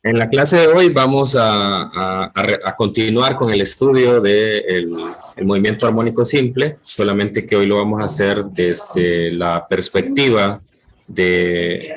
En la clase de hoy vamos a continuar con el estudio del movimiento armónico simple, solamente que hoy lo vamos a hacer desde la perspectiva de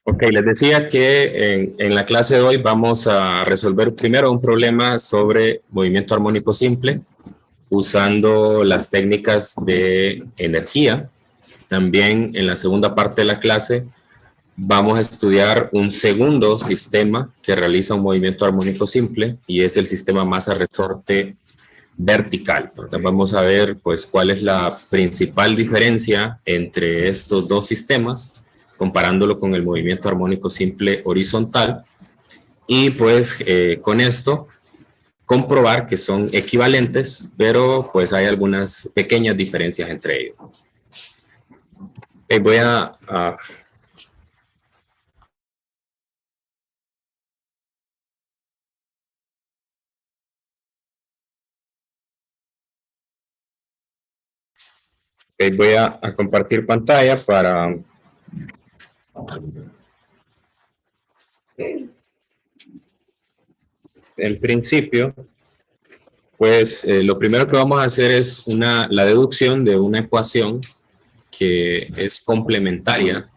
Ok, les decía que en la clase de hoy vamos a resolver primero un problema sobre movimiento armónico simple usando las técnicas de energía. También en la segunda parte de la clase vamos a estudiar un segundo sistema que realiza un movimiento armónico simple y es el sistema masa-resorte vertical. Entonces vamos a ver pues cuál es la principal diferencia entre estos dos sistemas comparándolo con el movimiento armónico simple horizontal y pues con esto comprobar que son equivalentes, pero pues hay algunas pequeñas diferencias entre ellos. Voy a compartir pantalla para en principio, pues lo primero que vamos a hacer es la deducción de una ecuación que es complementaria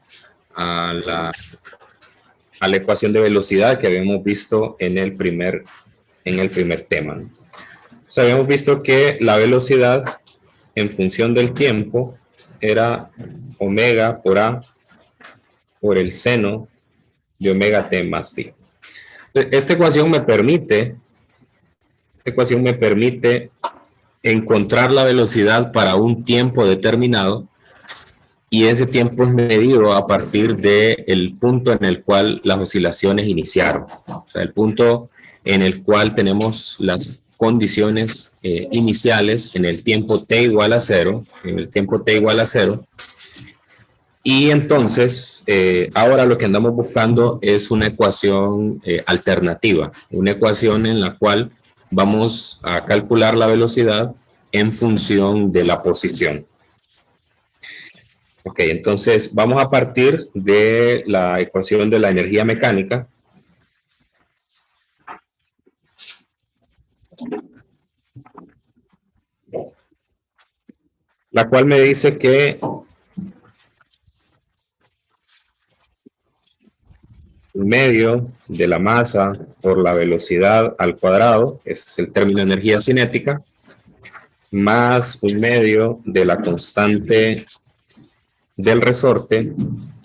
a la ecuación de velocidad que habíamos visto en el primer tema. O sea, habíamos visto que la velocidad en función del tiempo era omega por A por el seno de omega t más phi. Esta ecuación me permite encontrar la velocidad para un tiempo determinado y ese tiempo es medido a partir del punto en el cual las oscilaciones iniciaron. O sea, el punto en el cual tenemos las condiciones iniciales en el tiempo t igual a 0, y entonces ahora lo que andamos buscando es una ecuación alternativa, una ecuación en la cual vamos a calcular la velocidad en función de la posición. Ok, entonces vamos a partir de la ecuación de la energía mecánica. La cual me dice que el medio de la masa por la velocidad al cuadrado, es el término de energía cinética, más un medio de la constante del resorte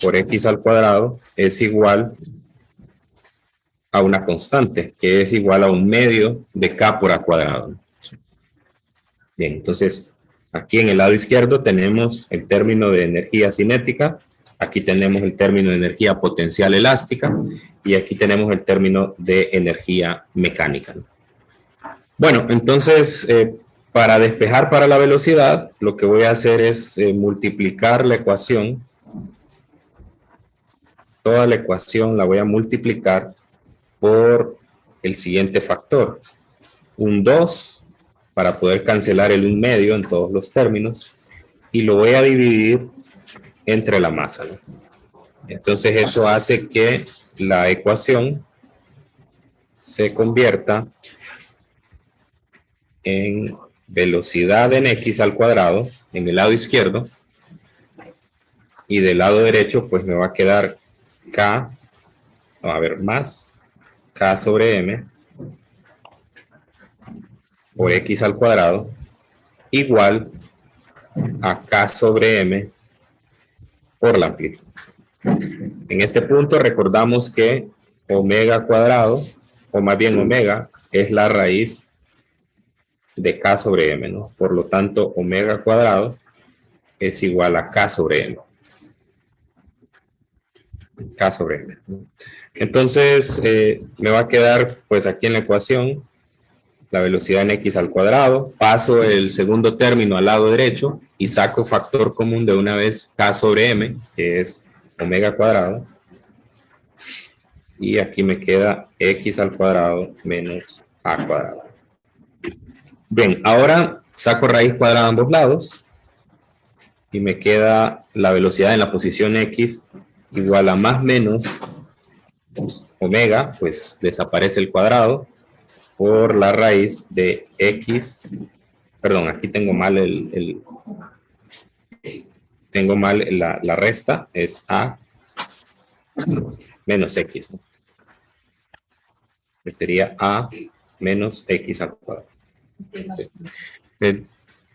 por x al cuadrado es igual a una constante, que es igual a un medio de k por a cuadrado. Bien, entonces aquí en el lado izquierdo tenemos el término de energía cinética, aquí tenemos el término de energía potencial elástica y aquí tenemos el término de energía mecánica. Bueno, entonces para despejar para la velocidad, lo que voy a hacer es multiplicar la ecuación. Toda la ecuación la voy a multiplicar por el siguiente factor. Un 2 para poder cancelar el 1 medio en todos los términos y lo voy a dividir entre la masa, ¿no? Entonces eso hace que la ecuación se convierta en velocidad en x al cuadrado en el lado izquierdo y del lado derecho pues me va a quedar k, más k sobre m por x al cuadrado igual a k sobre m por la amplitud. En este punto recordamos que omega cuadrado, o más bien omega, es la raíz de k sobre m, ¿no? Por lo tanto, omega cuadrado es igual a k sobre m. K sobre m. Entonces, me va a quedar, pues aquí en la ecuación, la velocidad en x al cuadrado. Paso el segundo término al lado derecho y saco factor común de una vez K sobre M, que es omega cuadrado. Y aquí me queda X al cuadrado menos A cuadrado. Bien, ahora saco raíz cuadrada a ambos lados. Y me queda la velocidad en la posición X igual a más menos omega, pues desaparece el cuadrado, por la raíz de X. Perdón, aquí tengo mal tengo mal la resta, es A menos X, ¿no? Que sería A menos X al cuadrado. Sí.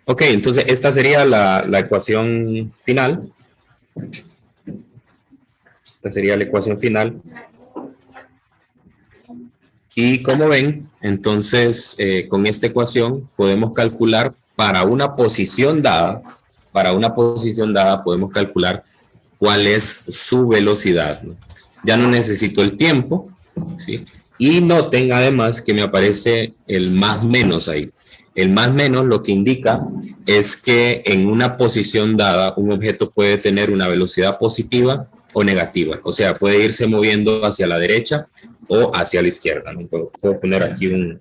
Ok, entonces esta sería la ecuación final. Esta sería la ecuación final. Y como ven, entonces con esta ecuación podemos calcular para una posición dada podemos calcular cuál es su velocidad, ¿no? Ya no necesito el tiempo, ¿sí? Y noten además que me aparece el más menos ahí. El más menos lo que indica es que en una posición dada un objeto puede tener una velocidad positiva o negativa. O sea, puede irse moviendo hacia la derecha o hacia la izquierda, ¿no? Puedo poner aquí un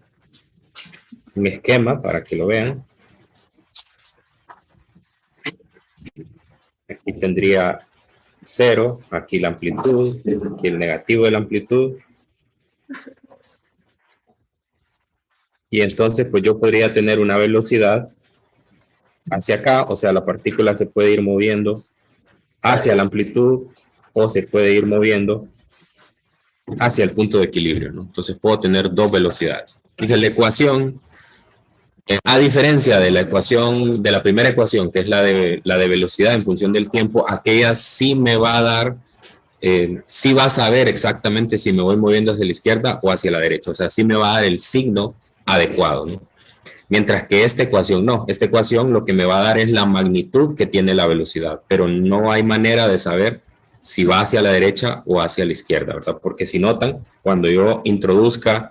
esquema para que lo vean. Aquí tendría 0, aquí la amplitud, aquí el negativo de la amplitud. Y entonces, pues yo podría tener una velocidad hacia acá, o sea, la partícula se puede ir moviendo hacia la amplitud o se puede ir moviendo hacia el punto de equilibrio, ¿no? Entonces puedo tener dos velocidades. Dice la ecuación, a diferencia de la ecuación, de la primera ecuación, que es la de velocidad en función del tiempo, aquella sí me va a dar, sí va a saber exactamente si me voy moviendo hacia la izquierda o hacia la derecha, o sea, sí me va a dar el signo adecuado, ¿no? Mientras que esta ecuación no, esta ecuación lo que me va a dar es la magnitud que tiene la velocidad, pero no hay manera de saber si va hacia la derecha o hacia la izquierda, ¿verdad? Porque si notan, cuando yo introduzca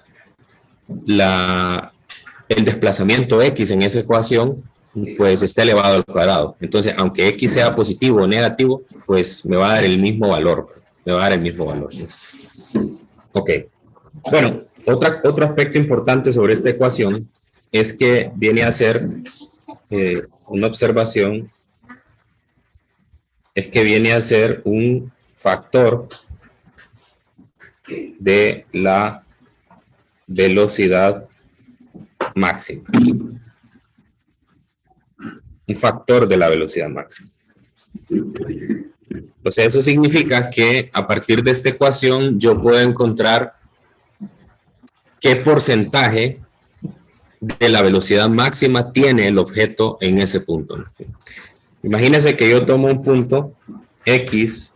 el desplazamiento X en esa ecuación, pues está elevado al cuadrado. Entonces, aunque X sea positivo o negativo, pues me va a dar el mismo valor. Me va a dar el mismo valor. Ok. Bueno, otro aspecto importante sobre esta ecuación es que viene a ser una observación, es que viene a ser un factor de la velocidad máxima. Un factor de la velocidad máxima. Entonces eso significa que a partir de esta ecuación yo puedo encontrar qué porcentaje de la velocidad máxima tiene el objeto en ese punto. Imagínense que yo tomo un punto X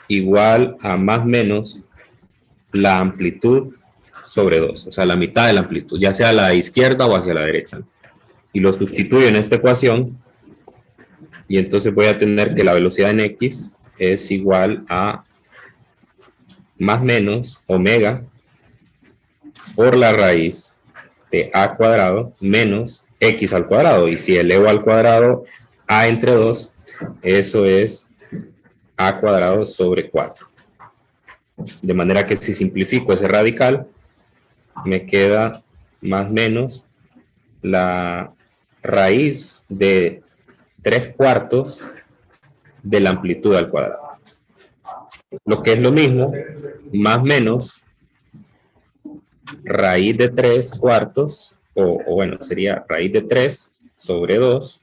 igual a más o menos la amplitud sobre 2, o sea, la mitad de la amplitud, ya sea a la izquierda o hacia la derecha. Y lo sustituyo en esta ecuación y entonces voy a tener que la velocidad en X es igual a más o menos omega por la raíz de a cuadrado menos x al cuadrado. Y si elevo al cuadrado a entre 2, eso es a cuadrado sobre 4. De manera que si simplifico ese radical, me queda más o menos la raíz de 3/4 de la amplitud al cuadrado. Lo que es lo mismo, más o menos raíz de 3/4, o bueno, sería raíz de 3 sobre 2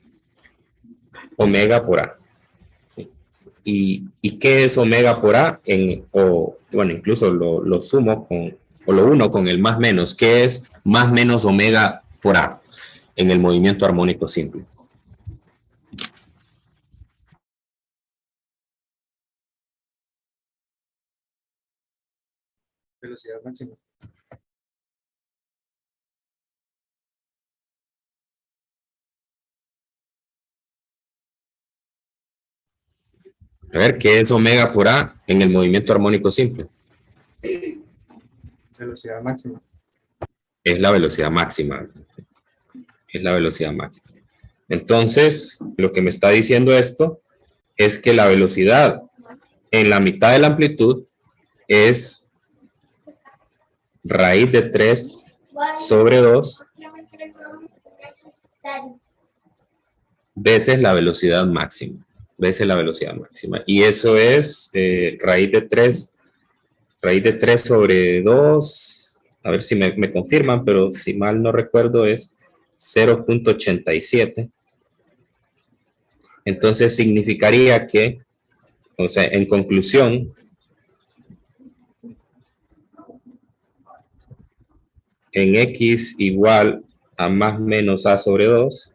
omega por A. ¿Sí? ¿Y qué es omega por A? Bueno, incluso lo sumo o lo uno con el más menos. ¿Qué es más menos omega por A en el movimiento armónico simple? Velocidad máxima. A ver, ¿qué es omega por A en el movimiento armónico simple? Velocidad máxima. Es la velocidad máxima. Es la velocidad máxima. Entonces, lo que me está diciendo esto es que la velocidad en la mitad de la amplitud es raíz de 3 sobre 2 veces la velocidad máxima. Veces la velocidad máxima. Y eso es raíz de 3 sobre 2. A ver si me confirman, pero si mal no recuerdo es 0.87. Entonces significaría que, o sea, en conclusión, en x igual a más menos a sobre 2,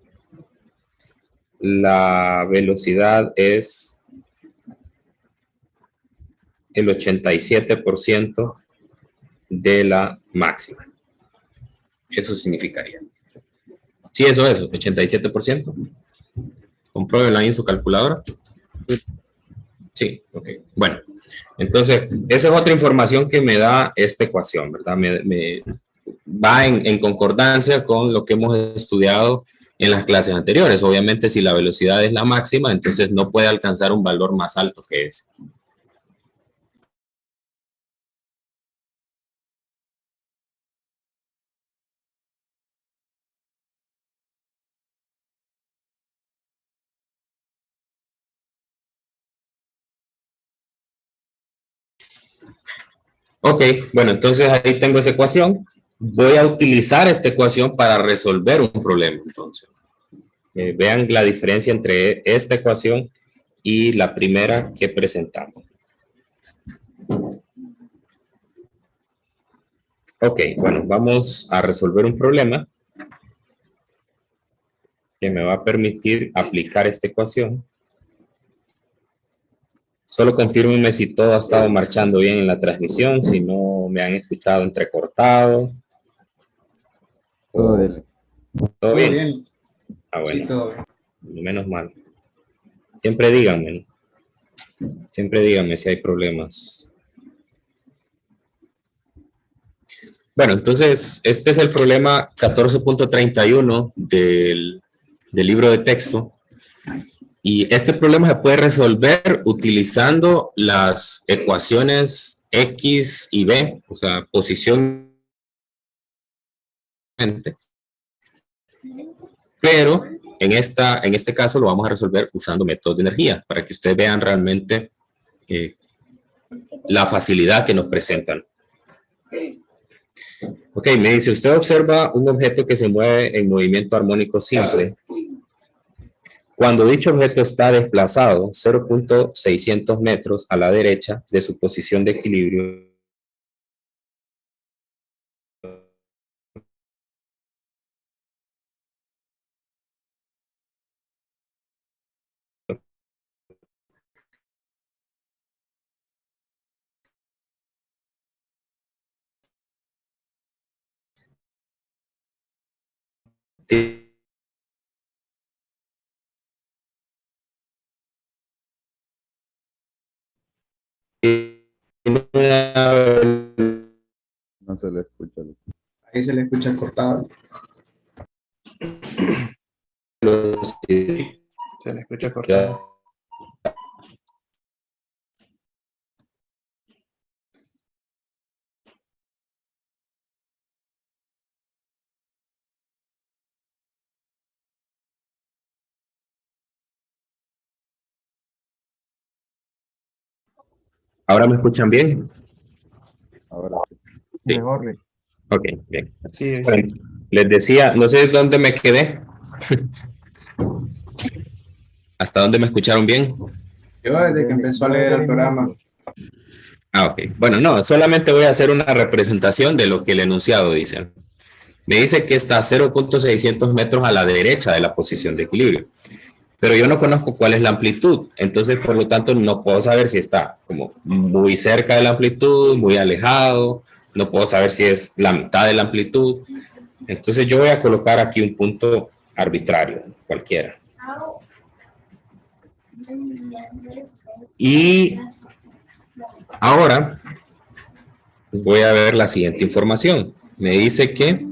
la velocidad es el 87% de la máxima. Eso significaría. Sí, eso es, 87%. Compruébela ahí en su calculadora. Sí, ok. Bueno, entonces, esa es otra información que me da esta ecuación, ¿verdad? Va en concordancia con lo que hemos estudiado en las clases anteriores. Obviamente, si la velocidad es la máxima, entonces no puede alcanzar un valor más alto que ese. Ok, bueno, entonces ahí tengo esa ecuación. Voy a utilizar esta ecuación para resolver un problema, entonces. Vean la diferencia entre esta ecuación y la primera que presentamos. Ok, bueno, vamos a resolver un problema que me va a permitir aplicar esta ecuación. Solo confírmenme si todo ha estado marchando bien en la transmisión, si no me han escuchado entrecortado. Todo bien. ¿Todo bien? Ah, bueno. Sí, todo bien. Menos mal. Siempre díganme, ¿no? Siempre díganme si hay problemas. Bueno, entonces, este es el problema 14.31 del libro de texto. Y este problema se puede resolver utilizando las ecuaciones X y B, o sea, posición. Pero en este caso lo vamos a resolver usando métodos de energía, para que ustedes vean realmente la facilidad que nos presentan. Ok, me dice, usted observa un objeto que se mueve en movimiento armónico simple. Cuando dicho objeto está desplazado 0.600 metros a la derecha de su posición de equilibrio, No se le escucha. Ahí se le escucha cortado. Se le escucha cortado. ¿Ahora me escuchan bien? Ahora sí. Sí. Mejor. Ok, bien. Sí, Bueno, les decía, no sé dónde me quedé. ¿Hasta dónde me escucharon bien? Yo desde que empezó a leer el programa. Ah, ok. Bueno, no, solamente voy a hacer una representación de lo que el enunciado dice. Me dice que está a 0.600 metros a la derecha de la posición de equilibrio. Pero yo no conozco cuál es la amplitud. Entonces, por lo tanto, no puedo saber si está como muy cerca de la amplitud, muy alejado. No puedo saber si es la mitad de la amplitud. Entonces, yo voy a colocar aquí un punto arbitrario, cualquiera. Y ahora voy a ver la siguiente información. Me dice que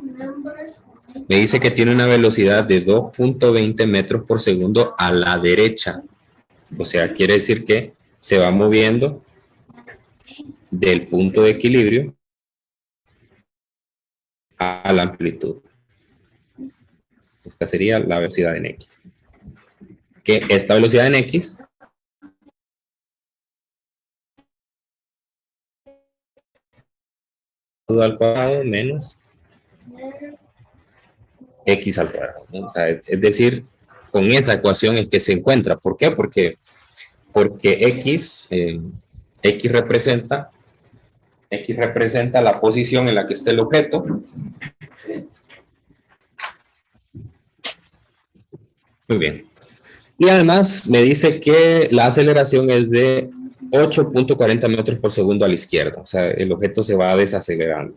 Me dice que tiene una velocidad de 2.20 metros por segundo a la derecha. O sea, quiere decir que se va moviendo del punto de equilibrio a la amplitud. Esta sería la velocidad en X. Que esta velocidad en X al cuadrado menos X al cuadrado, ¿no? O sea, es decir, con esa ecuación es que se encuentra. ¿Por qué? Porque X representa la posición en la que está el objeto. Muy bien. Y además me dice que la aceleración es de 8.40 metros por segundo a la izquierda. O sea, el objeto se va desacelerando.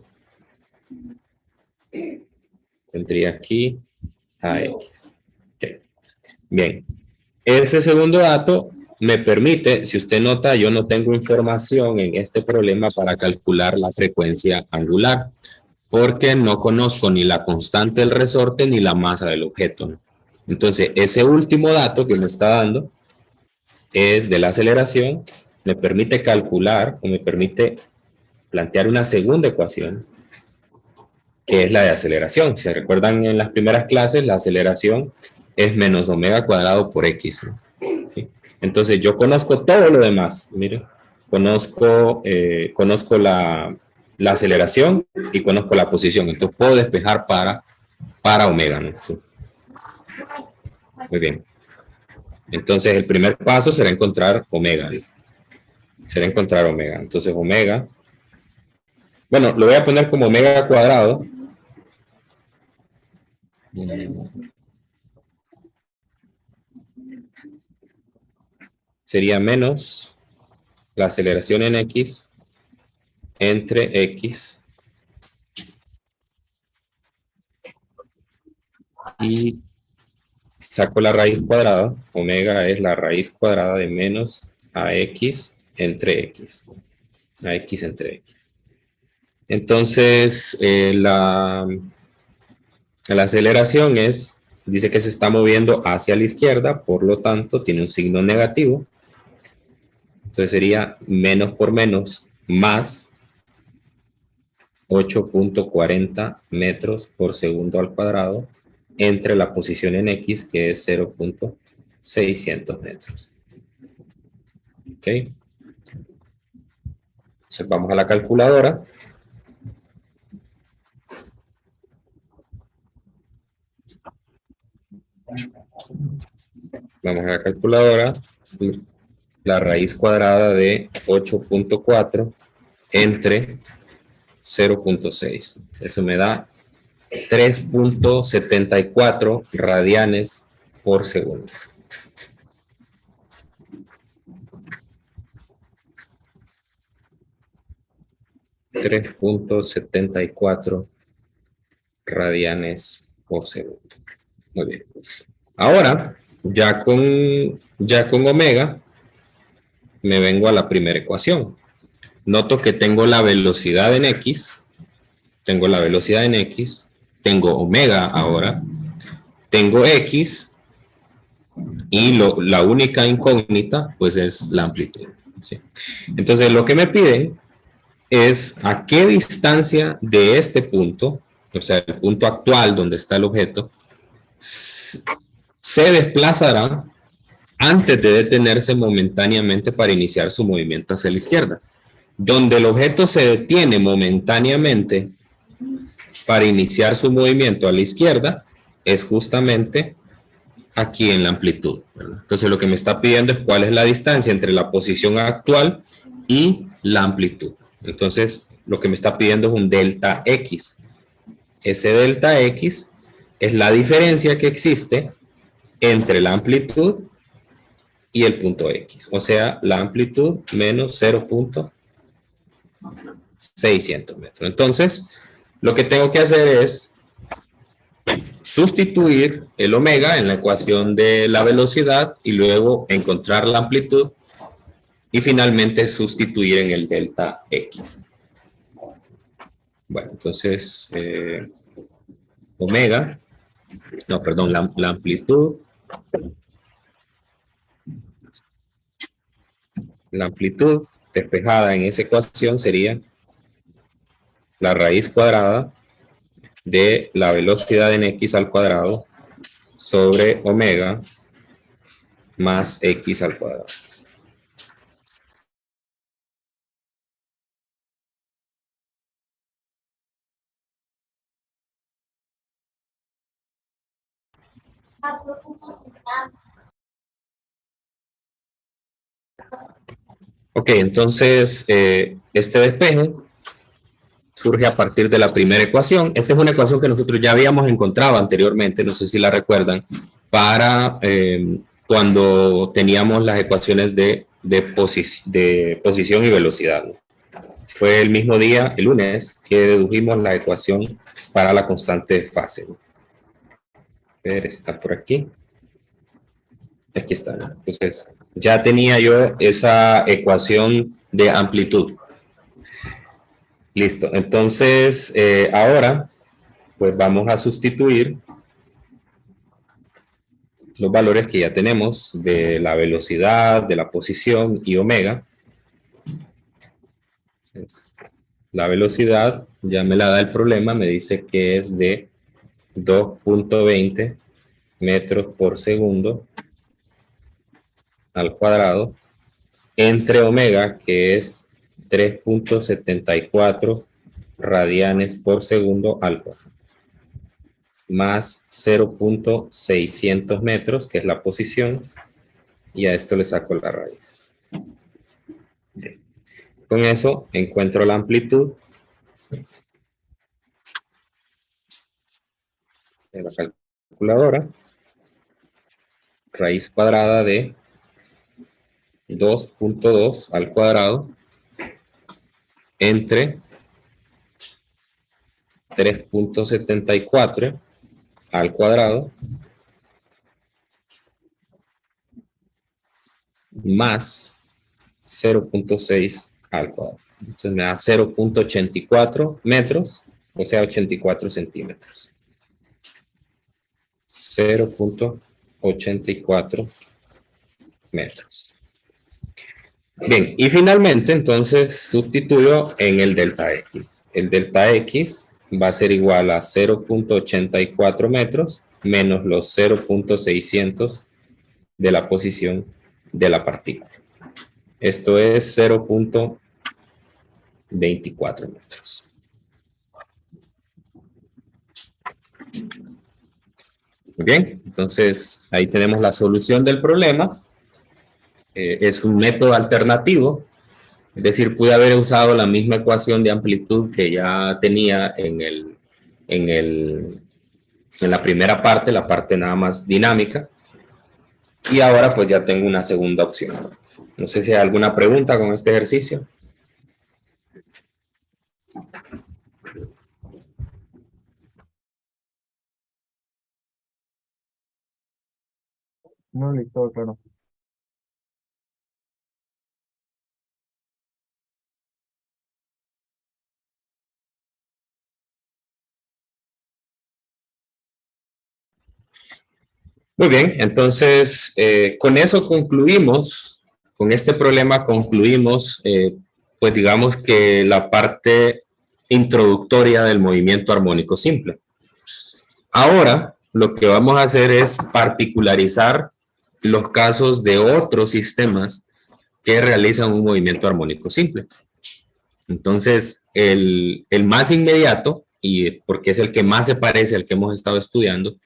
Tendría aquí a X. Okay. Bien. Ese segundo dato me permite, si usted nota, yo no tengo información en este problema para calcular la frecuencia angular, porque no conozco ni la constante del resorte ni la masa del objeto. Entonces, ese último dato que me está dando es de la aceleración, me permite calcular o me permite plantear una segunda ecuación, que es la de aceleración. Si recuerdan en las primeras clases, la aceleración es menos omega cuadrado por X, ¿no? ¿Sí? Entonces, yo conozco todo lo demás. Mire, conozco la aceleración y conozco la posición. Entonces, puedo despejar para omega, ¿no? Sí. Muy bien. Entonces, el primer paso será encontrar omega. Será encontrar omega. Entonces, omega. Bueno, lo voy a poner como omega cuadrado. Sería menos la aceleración en X entre X y saco la raíz cuadrada. Omega es la raíz cuadrada de menos AX entre X. AX entre X. Entonces, la aceleración dice que se está moviendo hacia la izquierda, por lo tanto, tiene un signo negativo. Entonces sería menos por menos más 8.40 metros por segundo al cuadrado entre la posición en X, que es 0.600 metros. ¿Ok? Entonces vamos a la calculadora. Vamos a la calculadora. La raíz cuadrada de 8.4 entre 0.6. Eso me da 3.74 radianes por segundo. .74 radianes por segundo. Muy bien. Ahora, ya con omega, me vengo a la primera ecuación. Noto que tengo la velocidad en X. Tengo la velocidad en X. Tengo omega ahora. Tengo X. Y la única incógnita, pues, es la amplitud. ¿Sí? Entonces, lo que me piden es a qué distancia de este punto, o sea, el punto actual donde está el objeto, se desplazará antes de detenerse momentáneamente para iniciar su movimiento hacia la izquierda. Donde el objeto se detiene momentáneamente para iniciar su movimiento a la izquierda es justamente aquí en la amplitud, ¿verdad? Entonces lo que me está pidiendo es cuál es la distancia entre la posición actual y la amplitud. Entonces lo que me está pidiendo es un delta X. Ese delta X es la diferencia que existe entre la amplitud y el punto X. O sea, la amplitud menos 0.600 metros. Entonces, lo que tengo que hacer es sustituir el omega en la ecuación de la velocidad y luego encontrar la amplitud y finalmente sustituir en el delta X. Bueno, entonces omega, no, perdón, la amplitud. La amplitud despejada en esa ecuación sería la raíz cuadrada de la velocidad en x al cuadrado sobre omega más x al cuadrado. Ok, entonces este despeje surge a partir de la primera ecuación. Esta es una ecuación que nosotros ya habíamos encontrado anteriormente, no sé si la recuerdan, para cuando teníamos las ecuaciones de posición y velocidad. Fue el mismo día, el lunes, que dedujimos la ecuación para la constante de fase. A ver, está por aquí. Aquí está, ¿no? Entonces, ya tenía yo esa ecuación de amplitud. Listo. Entonces, ahora, pues vamos a sustituir los valores que ya tenemos de la velocidad, de la posición y omega. La velocidad ya me la da el problema, me dice que es de 2.20 metros por segundo al cuadrado, entre omega, que es 3.74 radianes por segundo al cuadrado, más 0.600 metros, que es la posición, y a esto le saco la raíz. Bien. Con eso encuentro la amplitud de la calculadora, raíz cuadrada de 2.2 al cuadrado entre 3.74 al cuadrado más 0.6 al cuadrado. Entonces me da 0.84 metros, o sea 84 centímetros. 0.84 metros. Bien, y finalmente entonces sustituyo en el delta X. El delta X va a ser igual a 0.84 metros menos los 0.600 de la posición de la partícula. Esto es 0.24 metros. Muy bien, entonces ahí tenemos la solución del problema. Es un método alternativo, es decir, pude haber usado la misma ecuación de amplitud que ya tenía en la primera parte, la parte nada más dinámica, y ahora pues ya tengo una segunda opción. No sé si hay alguna pregunta con este ejercicio. No, listo, claro. Muy bien, entonces con eso concluimos, con este problema concluimos, pues digamos que la parte introductoria del movimiento armónico simple. Ahora lo que vamos a hacer es particularizar los casos de otros sistemas que realizan un movimiento armónico simple. Entonces, el más inmediato, y porque es el que más se parece al que hemos estado estudiando,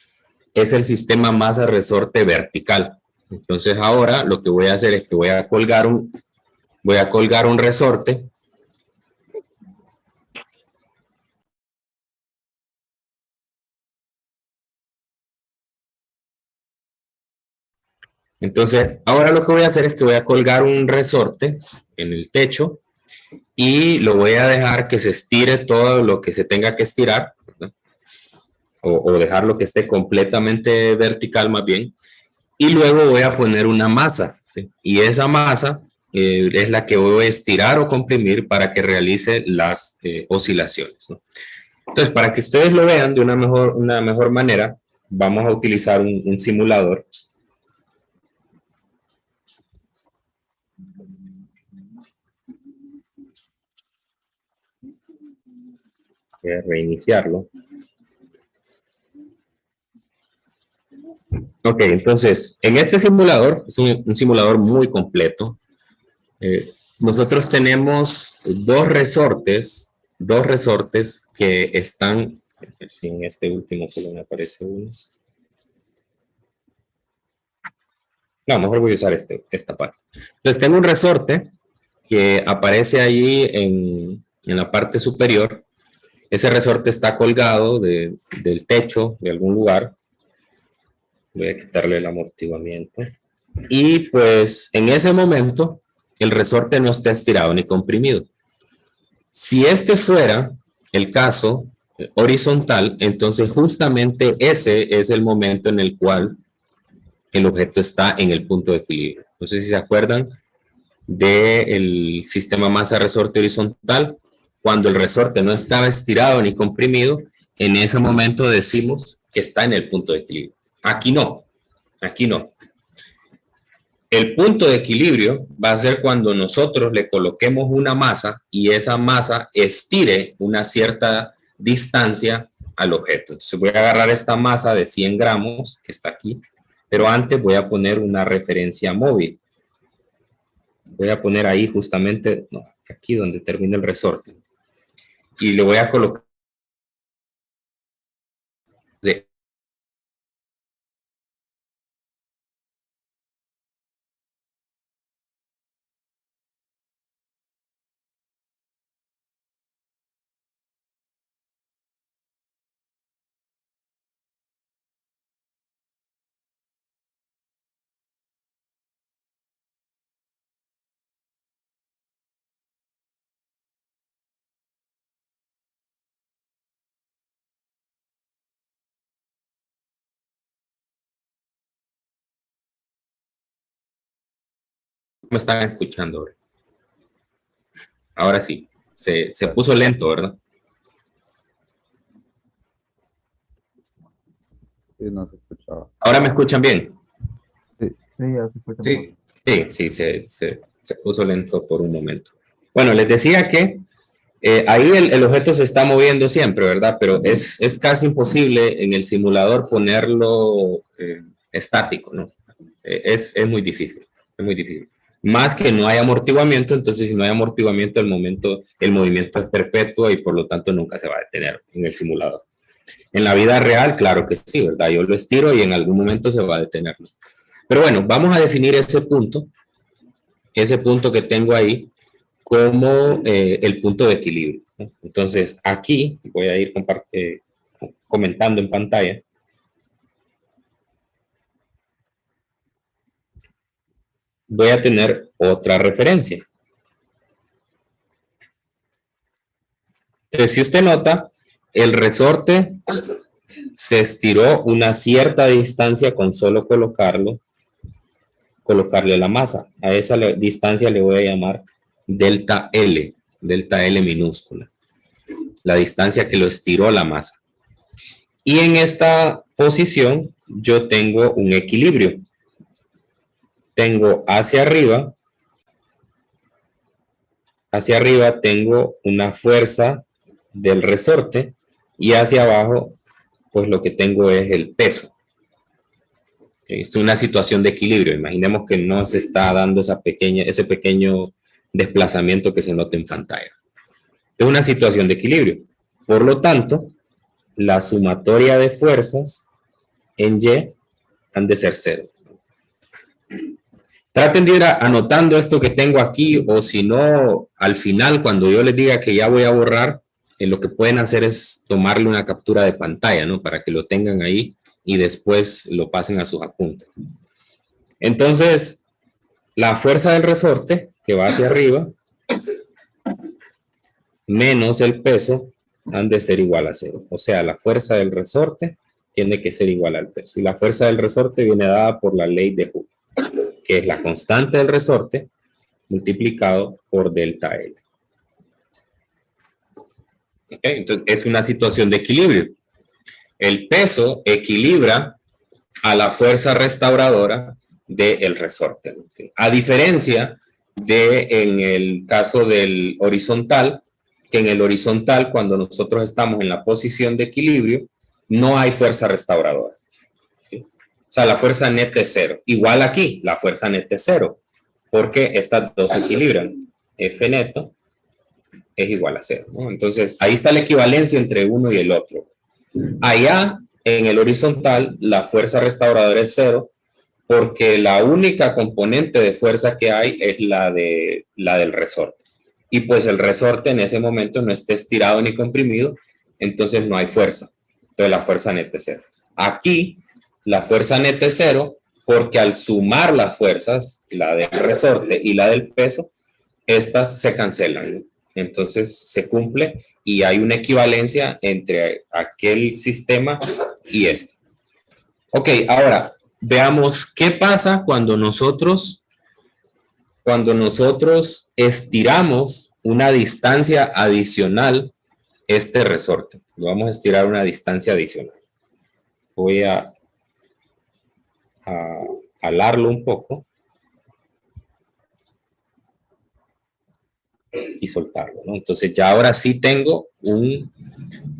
es el sistema masa resorte vertical. Entonces ahora lo que voy a hacer es que voy a colgar un resorte . Entonces ahora lo que voy a hacer es que voy a colgar un resorte en el techo y lo voy a dejar que se estire todo lo que se tenga que estirar, ¿verdad? O dejarlo que esté completamente vertical más bien. Y luego voy a poner una masa, ¿sí? Y esa masa es la que voy a estirar o comprimir para que realice las oscilaciones, ¿no? Entonces, para que ustedes lo vean de una mejor manera, vamos a utilizar un simulador. Voy a reiniciarlo. Ok, entonces, en este simulador, es un simulador muy completo. Nosotros tenemos dos resortes que están, si en este último solo me aparece uno. No, mejor voy a usar esta parte. Entonces, tengo un resorte que aparece ahí en la parte superior. Ese resorte está colgado del techo de algún lugar. Voy a quitarle el amortiguamiento. Y pues en ese momento el resorte no está estirado ni comprimido. Si este fuera el caso horizontal, entonces justamente ese es el momento en el cual el objeto está en el punto de equilibrio. No sé si se acuerdan del sistema masa-resorte horizontal. Cuando el resorte no estaba estirado ni comprimido, en ese momento decimos que está en el punto de equilibrio. Aquí no, aquí no. El punto de equilibrio va a ser cuando nosotros le coloquemos una masa y esa masa estire una cierta distancia al objeto. Entonces voy a agarrar esta masa de 100 gramos que está aquí, pero antes voy a poner una referencia móvil. Voy a poner ahí justamente, no, aquí donde termina el resorte. Y le voy a colocar me están escuchando ahora. Ahora sí, se puso lento, ¿verdad? Sí, no se escuchaba. ¿Ahora me escuchan bien? Sí, ya se escucha Sí. Sí, se puso lento por un momento. Bueno, les decía que ahí el objeto se está moviendo siempre, ¿verdad? Pero es casi imposible en el simulador ponerlo estático, ¿no? Es muy difícil, es muy difícil. Más que no hay amortiguamiento, entonces si no hay amortiguamiento, el movimiento es perpetuo y por lo tanto nunca se va a detener en el simulador. En la vida real, claro que sí, ¿verdad? Yo lo estiro y en algún momento se va a detener. Pero bueno, vamos a definir ese punto que tengo ahí, como el punto de equilibrio, ¿no? Entonces, aquí voy a ir comentando en pantalla. Voy a tener otra referencia. Entonces, si usted nota, el resorte se estiró una cierta distancia con solo colocarle la masa. A esa distancia le voy a llamar delta L minúscula. La distancia que lo estiró la masa. Y en esta posición yo tengo un equilibrio. Tengo hacia arriba tengo una fuerza del resorte y hacia abajo pues lo que tengo es el peso. Es una situación de equilibrio. Imaginemos que no se está dando ese pequeño desplazamiento que se nota en pantalla. Es una situación de equilibrio. Por lo tanto, la sumatoria de fuerzas en Y han de ser 0. Traten de ir anotando esto que tengo aquí, o si no, al final, cuando yo les diga que ya voy a borrar, lo que pueden hacer es tomarle una captura de pantalla, ¿no? Para que lo tengan ahí y después lo pasen a sus apuntes. Entonces, la fuerza del resorte, que va hacia arriba, menos el peso, han de ser igual a 0. O sea, la fuerza del resorte tiene que ser igual al peso. Y la fuerza del resorte viene dada por la ley de Hooke, que es la constante del resorte multiplicado por delta L. ¿Ok? Entonces, es una situación de equilibrio. El peso equilibra a la fuerza restauradora del resorte. A diferencia de en el caso del horizontal, que en el horizontal, cuando nosotros estamos en la posición de equilibrio, no hay fuerza restauradora. ¿Sí? O sea, la fuerza neta es cero. Igual aquí, la fuerza neta es cero, porque estas dos se equilibran. F neto es igual a cero, ¿no? Entonces, ahí está la equivalencia entre uno y el otro. Allá, en el horizontal, la fuerza restauradora es cero, porque la única componente de fuerza que hay es la del resorte. Y pues el resorte en ese momento no está estirado ni comprimido, entonces no hay fuerza. Entonces la fuerza neta es cero. Aquí la fuerza neta es cero porque al sumar las fuerzas, la del resorte y la del peso, estas se cancelan. Entonces se cumple y hay una equivalencia entre aquel sistema y este. Ok, ahora veamos qué pasa cuando nosotros estiramos una distancia adicional este resorte. Lo vamos a estirar una distancia adicional. Voy a alarlo un poco y soltarlo, ¿no? Entonces ya ahora sí tengo un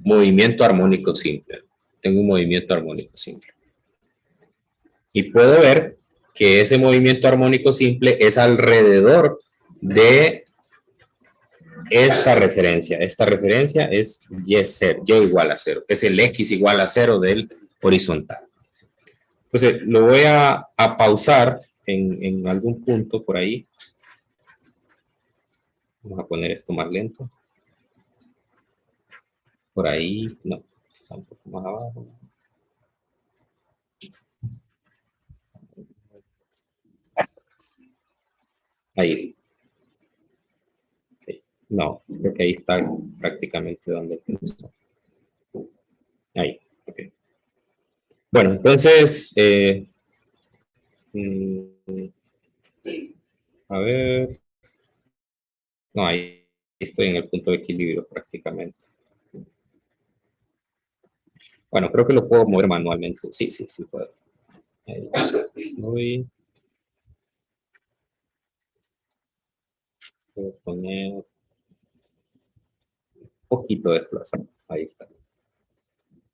movimiento armónico simple. Tengo un movimiento armónico simple. Y puedo ver que ese movimiento armónico simple es alrededor de esta referencia. Esta referencia es Y0, Y igual a 0, que es el X igual a 0 del horizontal. Entonces, lo voy a pausar en algún punto por ahí. Vamos a poner esto más lento. Por ahí, no, un poco más abajo. Ahí. No, creo que ahí está prácticamente donde pensó. Ahí, ok. Bueno, entonces, a ver. No, ahí estoy en el punto de equilibrio prácticamente. Bueno, creo que lo puedo mover manualmente. Sí, sí, sí puedo. Ahí voy. Voy a poner un poquito de desplazamiento. Ahí está.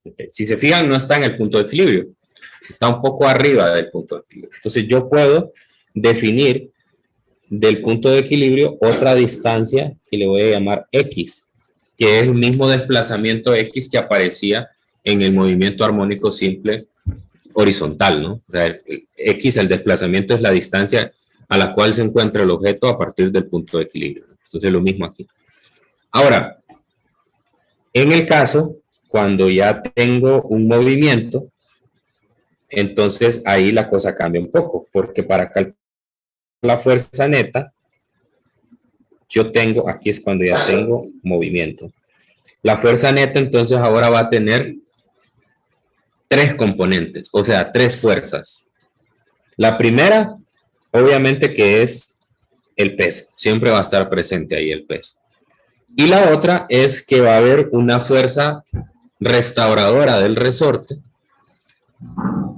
Okay. Si se fijan, no está en el punto de equilibrio. Está un poco arriba del punto de equilibrio. Entonces yo puedo definir del punto de equilibrio otra distancia que le voy a llamar X, que es el mismo desplazamiento X que aparecía en el movimiento armónico simple horizontal, ¿no? O sea, el X, el desplazamiento es la distancia a la cual se encuentra el objeto a partir del punto de equilibrio. Entonces lo mismo aquí. Ahora, en el caso, cuando ya tengo un movimiento, entonces ahí la cosa cambia un poco, porque para calcular la fuerza neta, yo tengo, aquí es cuando ya tengo movimiento. La fuerza neta entonces ahora va a tener tres componentes, o sea, tres fuerzas. La primera, obviamente que es el peso, siempre va a estar presente ahí el peso. Y la otra es que va a haber una fuerza restauradora del resorte,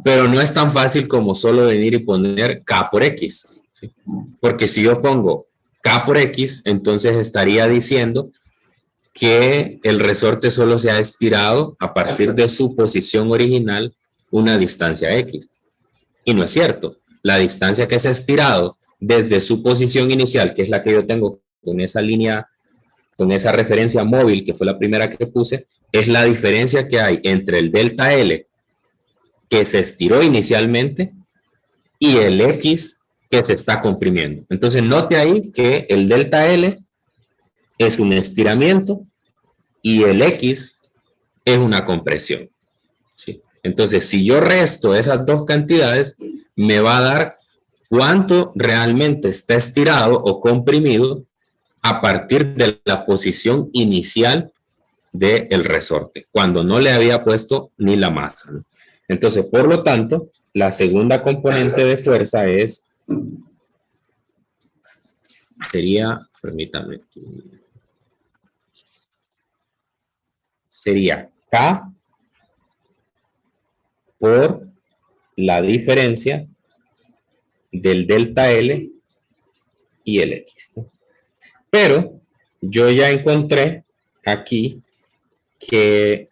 pero no es tan fácil como solo venir y poner K por X, ¿sí? Porque si yo pongo K por X, entonces estaría diciendo que el resorte solo se ha estirado a partir de su posición original una distancia X. Y no es cierto. La distancia que se ha estirado desde su posición inicial, que es la que yo tengo con esa línea, con esa referencia móvil, que fue la primera que puse, es la diferencia que hay entre el delta L, que se estiró inicialmente, y el X, que se está comprimiendo. Entonces, note ahí que el delta L es un estiramiento y el X es una compresión. ¿Sí? Entonces, si yo resto esas dos cantidades, me va a dar cuánto realmente está estirado o comprimido a partir de la posición inicial del resorte, cuando no le había puesto ni la masa, ¿no? Entonces, por lo tanto, la segunda componente de fuerza sería, permítame, sería K por la diferencia del delta L y el X, ¿no? Pero yo ya encontré aquí que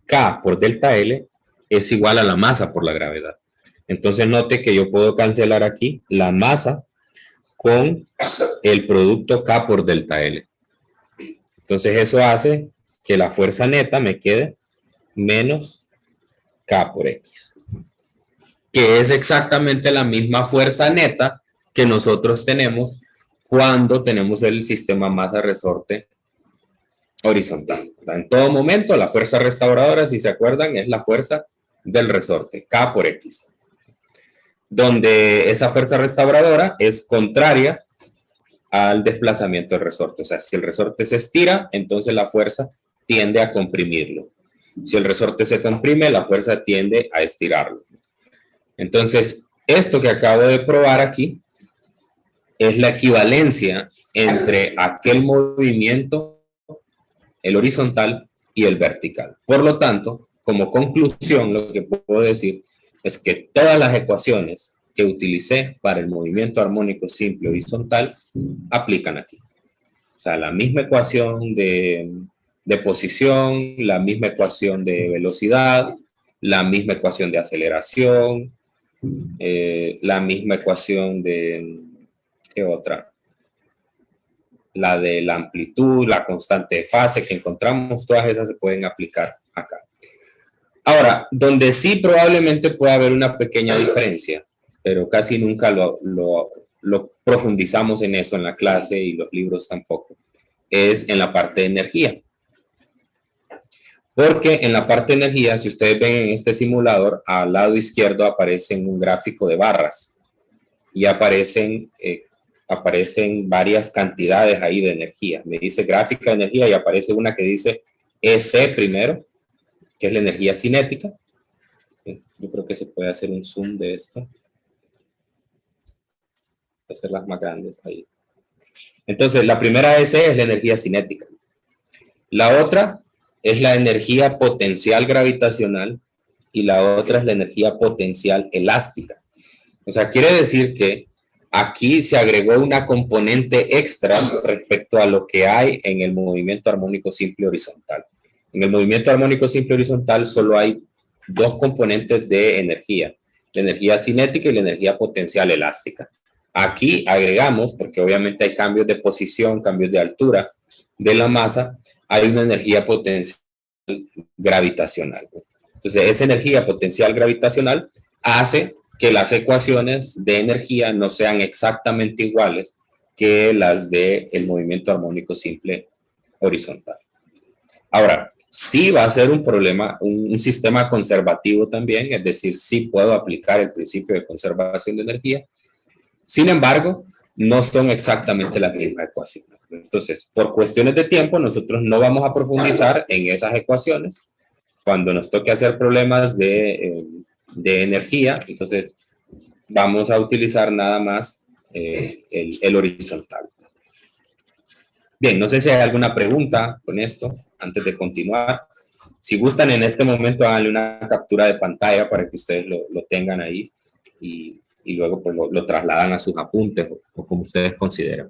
K por delta L es igual a la masa por la gravedad. Entonces note que yo puedo cancelar aquí la masa con el producto K por delta L. Entonces eso hace que la fuerza neta me quede menos K por X, que es exactamente la misma fuerza neta que nosotros tenemos cuando tenemos el sistema masa-resorte horizontal. En todo momento, la fuerza restauradora, si se acuerdan, es la fuerza del resorte, K por X, donde esa fuerza restauradora es contraria al desplazamiento del resorte. O sea, si el resorte se estira, entonces la fuerza tiende a comprimirlo. Si el resorte se comprime, la fuerza tiende a estirarlo. Entonces, esto que acabo de probar aquí es la equivalencia entre aquel movimiento, el horizontal y el vertical. Por lo tanto, como conclusión, lo que puedo decir es que todas las ecuaciones que utilicé para el movimiento armónico simple horizontal aplican aquí. O sea, la misma ecuación de posición, la misma ecuación de velocidad, la misma ecuación de aceleración, la misma ecuación de, ¿qué otra? La de la amplitud, la constante de fase que encontramos, todas esas se pueden aplicar acá. Ahora, donde sí probablemente pueda haber una pequeña diferencia, pero casi nunca lo profundizamos en eso en la clase y los libros tampoco, es en la parte de energía. Porque en la parte de energía, si ustedes ven en este simulador, al lado izquierdo aparece un gráfico de barras y aparecen varias cantidades ahí de energía. Me dice gráfica de energía y aparece una que dice EC primero, que es la energía cinética. Yo creo que se puede hacer un zoom de esto. Hacerlas más grandes ahí. Entonces, la primera EC es la energía cinética. La otra es la energía potencial gravitacional y la otra es la energía potencial elástica. O sea, quiere decir que aquí se agregó una componente extra respecto a lo que hay en el movimiento armónico simple horizontal. En el movimiento armónico simple horizontal solo hay dos componentes de energía, la energía cinética y la energía potencial elástica. Aquí agregamos, porque obviamente hay cambios de posición, cambios de altura de la masa, hay una energía potencial gravitacional. Entonces, esa energía potencial gravitacional hace que las ecuaciones de energía no sean exactamente iguales que las del movimiento armónico simple horizontal. Ahora, sí va a ser un problema, un sistema conservativo también, es decir, sí puedo aplicar el principio de conservación de energía. Sin embargo, no son exactamente las mismas ecuaciones. Entonces, por cuestiones de tiempo, nosotros no vamos a profundizar en esas ecuaciones. Cuando nos toque hacer problemas de energía, entonces vamos a utilizar nada más el horizontal. Bien, no sé si hay alguna pregunta con esto antes de continuar. Si gustan en este momento, háganle una captura de pantalla para que ustedes lo tengan ahí y luego pues, lo trasladan a sus apuntes o como ustedes consideren.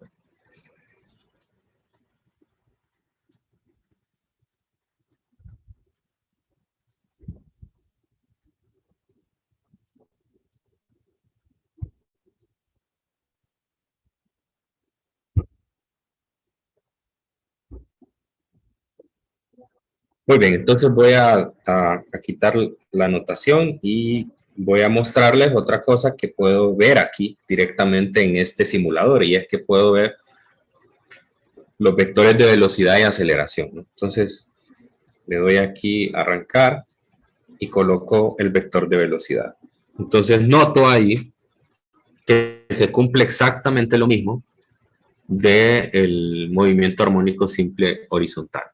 Muy bien, entonces voy a quitar la anotación y voy a mostrarles otra cosa que puedo ver aquí directamente en este simulador, y es que puedo ver los vectores de velocidad y aceleración, ¿no? Entonces le doy aquí a arrancar y coloco el vector de velocidad. Entonces noto ahí que se cumple exactamente lo mismo del movimiento armónico simple horizontal.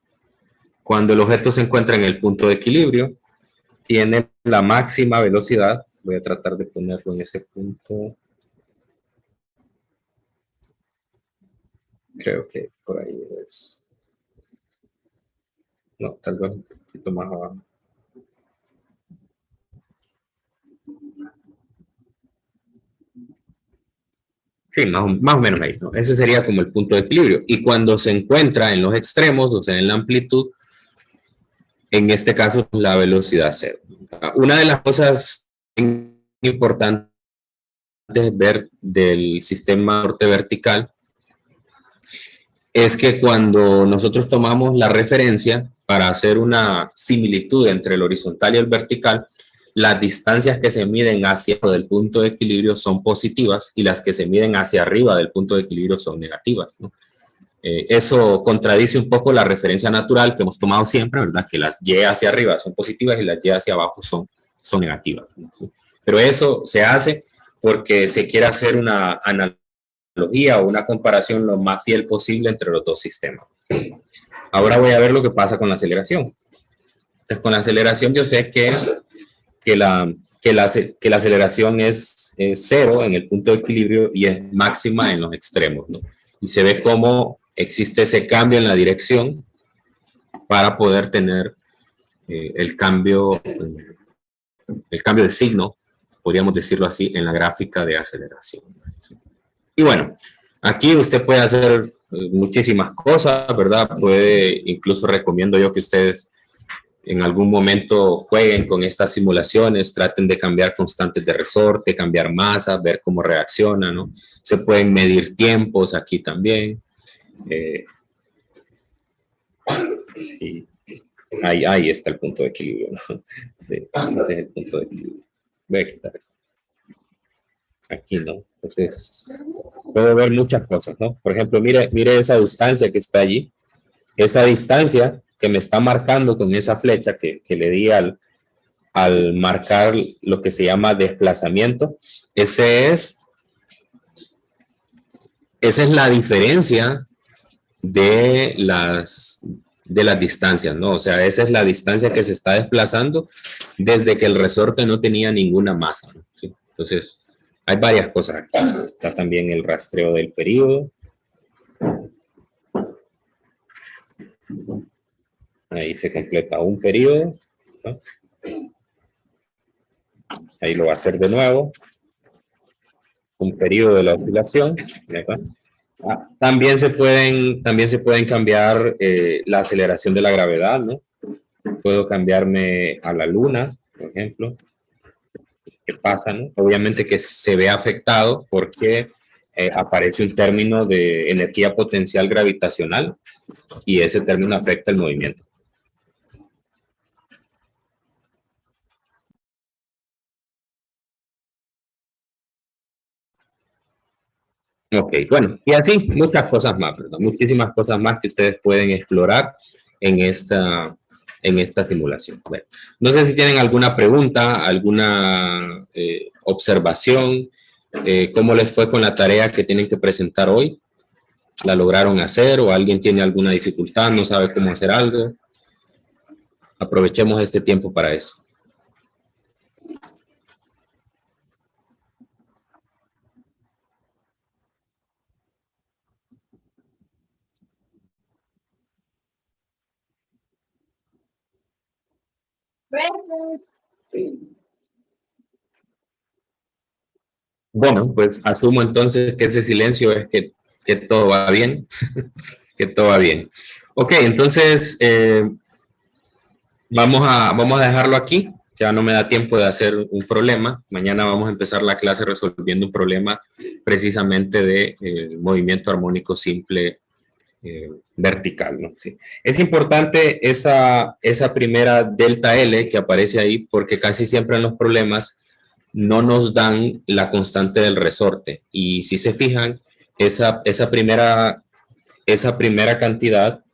Cuando el objeto se encuentra en el punto de equilibrio, tiene la máxima velocidad. Voy a tratar de ponerlo en ese punto. Creo que por ahí es. No, tal vez un poquito más abajo. Sí, más o menos ahí, ¿no? Ese sería como el punto de equilibrio. Y cuando se encuentra en los extremos, o sea, en la amplitud, en este caso, la velocidad cero. Una de las cosas importantes ver del sistema norte vertical es que cuando nosotros tomamos la referencia para hacer una similitud entre el horizontal y el vertical, las distancias que se miden hacia del punto de equilibrio son positivas y las que se miden hacia arriba del punto de equilibrio son negativas, ¿no? Eso contradice un poco la referencia natural que hemos tomado siempre, ¿verdad? Que las Y hacia arriba son positivas y las Y hacia abajo son negativas, ¿no? Pero eso se hace porque se quiere hacer una analogía o una comparación lo más fiel posible entre los dos sistemas. Ahora voy a ver lo que pasa con la aceleración. Entonces, con la aceleración yo sé que la aceleración es cero en el punto de equilibrio y es máxima en los extremos, ¿no? Y se ve cómo existe ese cambio en la dirección para poder tener el cambio de signo, podríamos decirlo así, en la gráfica de aceleración. Y bueno, aquí usted puede hacer muchísimas cosas, ¿verdad? Incluso recomiendo yo que ustedes en algún momento jueguen con estas simulaciones, traten de cambiar constantes de resorte, cambiar masa, ver cómo reacciona, ¿no? Se pueden medir tiempos aquí también. Y ahí está el punto de equilibrio, ¿no? Sí, ese es el punto de equilibrio. Voy a quitar esto. Aquí, ¿no? Entonces, puedo ver muchas cosas, ¿no? Por ejemplo, mire esa distancia que está allí. Esa distancia que me está marcando con esa flecha que le di al marcar lo que se llama desplazamiento, esa es la diferencia de las distancias, ¿no? O sea, esa es la distancia que se está desplazando desde que el resorte no tenía ninguna masa, ¿no? ¿Sí? Entonces, hay varias cosas aquí. Está también el rastreo del periodo. Ahí se completa un periodo, ¿no? Ahí lo va a hacer de nuevo. Un periodo de la oscilación, ¿verdad? También se pueden cambiar la aceleración de la gravedad, ¿no? Puedo cambiarme a la luna, por ejemplo. ¿Qué pasa, no? Obviamente que se ve afectado porque aparece un término de energía potencial gravitacional y ese término afecta el movimiento. Ok, bueno, y así muchas cosas más, ¿verdad? Muchísimas cosas más que ustedes pueden explorar en esta simulación. Bueno, no sé si tienen alguna pregunta, alguna observación, cómo les fue con la tarea que tienen que presentar hoy. ¿La lograron hacer o alguien tiene alguna dificultad, no sabe cómo hacer algo? Aprovechemos este tiempo para eso. Bueno, pues asumo entonces que ese silencio es que todo va bien, que todo va bien. Ok, entonces vamos a dejarlo aquí. Ya no me da tiempo de hacer un problema. Mañana vamos a empezar la clase resolviendo un problema precisamente de movimiento armónico simple vertical, ¿no? Sí. Es importante esa primera delta L que aparece ahí porque casi siempre en los problemas no nos dan la constante del resorte. Y si se fijan, esa primera cantidad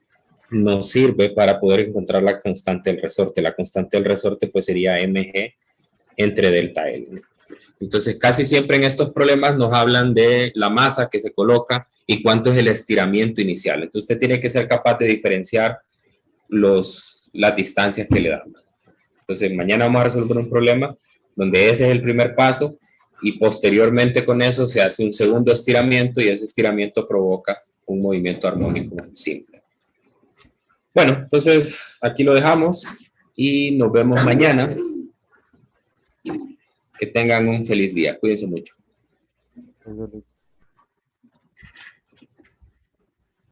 nos sirve para poder encontrar la constante del resorte. La constante del resorte pues sería mg entre delta L. Entonces casi siempre en estos problemas nos hablan de la masa que se coloca y cuánto es el estiramiento inicial. Entonces usted tiene que ser capaz de diferenciar las distancias que le dan. Entonces mañana vamos a resolver un problema donde ese es el primer paso y posteriormente con eso se hace un segundo estiramiento y ese estiramiento provoca un movimiento armónico simple. Bueno, entonces aquí lo dejamos y nos vemos mañana. Que tengan un feliz día. Cuídense mucho. Pues,